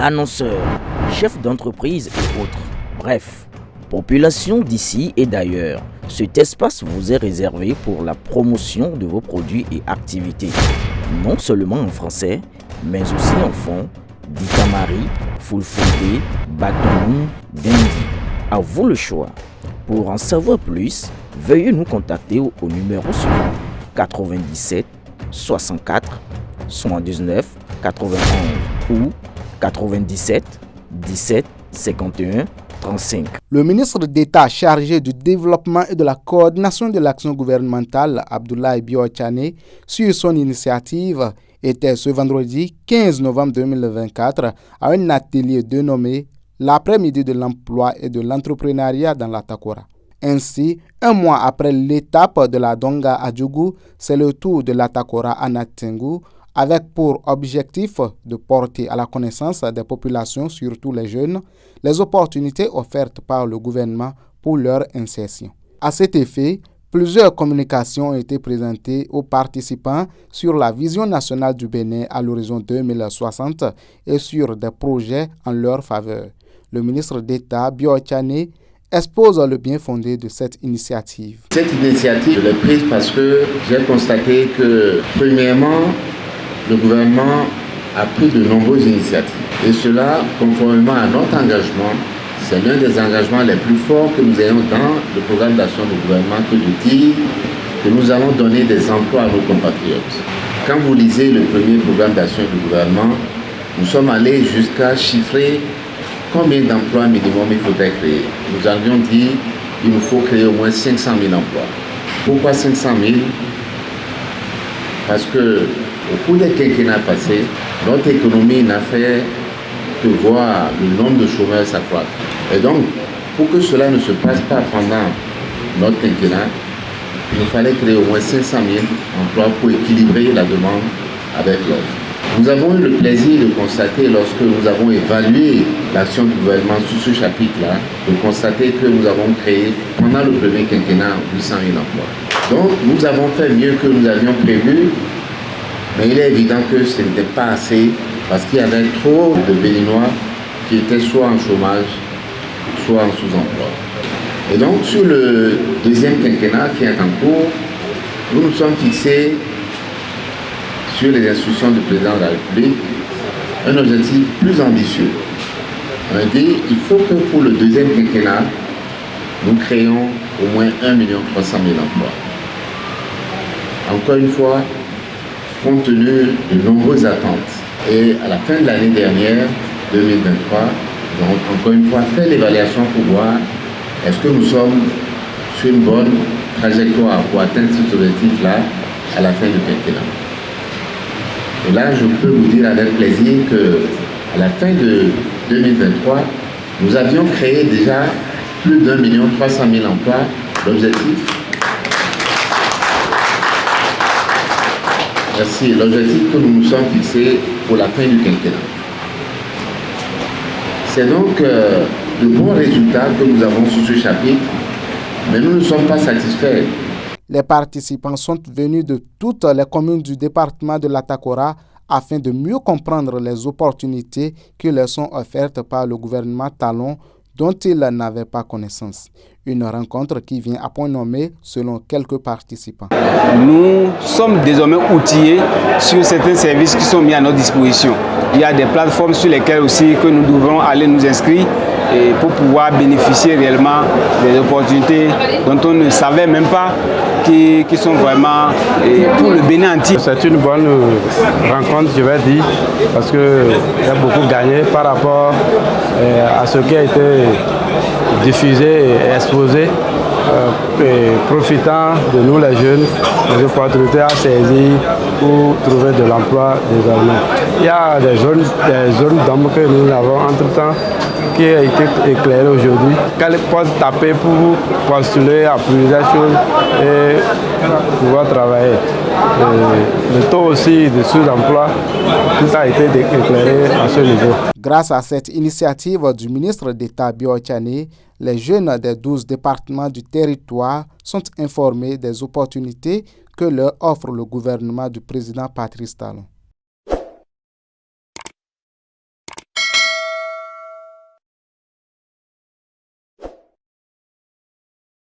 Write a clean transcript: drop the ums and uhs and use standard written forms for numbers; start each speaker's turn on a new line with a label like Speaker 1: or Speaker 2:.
Speaker 1: annonceurs, chefs d'entreprise et autres. Bref, population d'ici et d'ailleurs, cet espace vous est réservé pour la promotion de vos produits et activités. Non seulement en français, mais aussi en fond, Ditamari, Fulfulde, Batoum, Dendi. À vous le choix. Pour en savoir plus, veuillez nous contacter au numéro suivant 97 64 79 91 ou 97 17 51 35.
Speaker 2: Le ministre d'État chargé du développement et de la coordination de l'action gouvernementale, Abdoulaye Biotchane, sur son initiative, était ce vendredi 15 novembre 2024 à un atelier dénommé l'après-midi de l'emploi et de l'entrepreneuriat dans la Takora. Ainsi, un mois après l'étape de la Donga à Djougou, c'est le tour de la Takora à Natengu, avec pour objectif de porter à la connaissance des populations, surtout les jeunes, les opportunités offertes par le gouvernement pour leur insertion. À cet effet, plusieurs communications ont été présentées aux participants sur la vision nationale du Bénin à l'horizon 2060 et sur des projets en leur faveur. Le ministre d'État, Biotchane, expose le bien fondé de cette initiative.
Speaker 3: Cette initiative, je l'ai prise parce que j'ai constaté que, premièrement, le gouvernement a pris de nombreuses initiatives. Et cela, conformément à notre engagement, c'est l'un des engagements les plus forts que nous ayons dans le programme d'action du gouvernement que de dire que nous allons donner des emplois à nos compatriotes. Quand vous lisez le premier programme d'action du gouvernement, nous sommes allés jusqu'à chiffrer combien d'emplois minimum il faudrait créer. Nous avions dit qu'il nous faut créer au moins 500 000 emplois. Pourquoi 500 000 ? Parce que au cours des quinquennats passés, notre économie n'a fait que voir le nombre de chômeurs s'accroître. Et donc, pour que cela ne se passe pas pendant notre quinquennat, il nous fallait créer au moins 500 000 emplois pour équilibrer la demande avec l'offre. Nous avons eu le plaisir de constater, lorsque nous avons évalué l'action du gouvernement sur ce chapitre-là, de constater que nous avons créé, pendant le premier quinquennat, 800 000 emplois. Donc, nous avons fait mieux que nous avions prévu, mais il est évident que ce n'était pas assez, parce qu'il y avait trop de Béninois qui étaient soit en chômage, soit en sous-emploi. Et donc, sur le deuxième quinquennat qui est en cours, nous nous sommes fixés sur les instructions du président de la République, un objectif plus ambitieux. On a dit qu'il faut que pour le deuxième quinquennat, nous créions au moins 1 300 000 emplois. Encore une fois, compte tenu de nombreuses attentes. Et à la fin de l'année dernière, 2023, nous avons encore une fois fait l'évaluation pour voir est-ce que nous sommes sur une bonne trajectoire pour atteindre cet objectif-là à la fin du quinquennat. Et là, je peux vous dire avec plaisir qu'à la fin de 2023, nous avions créé déjà plus d'1 300 000 emplois. L'objectif, merci, l'objectif que nous nous sommes fixés pour la fin du quinquennat. C'est donc de bons résultats que nous avons sur ce chapitre, mais nous ne sommes pas satisfaits.
Speaker 2: Les participants sont venus de toutes les communes du département de la Takora afin de mieux comprendre les opportunités qui leur sont offertes par le gouvernement Talon dont ils n'avaient pas connaissance. Une rencontre qui vient à point nommé selon quelques participants.
Speaker 4: Nous sommes désormais outillés sur certains services qui sont mis à notre disposition. Il y a des plateformes sur lesquelles aussi que nous devons aller nous inscrire et pour pouvoir bénéficier réellement des opportunités dont on ne savait même pas qui sont vraiment pour le Bénin entier.
Speaker 5: C'est une bonne rencontre, je vais dire, parce qu'il y a beaucoup gagné par rapport à ce qui a été diffusé et exposé, profitant de nous les jeunes, les opportunités à saisir pour trouver de l'emploi désormais. Il y a des zones d'ombre que nous avons entre-temps qui a été éclairée aujourd'hui. Qu'elle peut taper pour postuler à plusieurs choses et pouvoir travailler. Le taux aussi de sous-emploi, tout a été éclairé à ce niveau.
Speaker 2: Grâce à cette initiative du ministre d'État Biotchane, les jeunes des 12 départements du territoire sont informés des opportunités que leur offre le gouvernement du président Patrice Talon.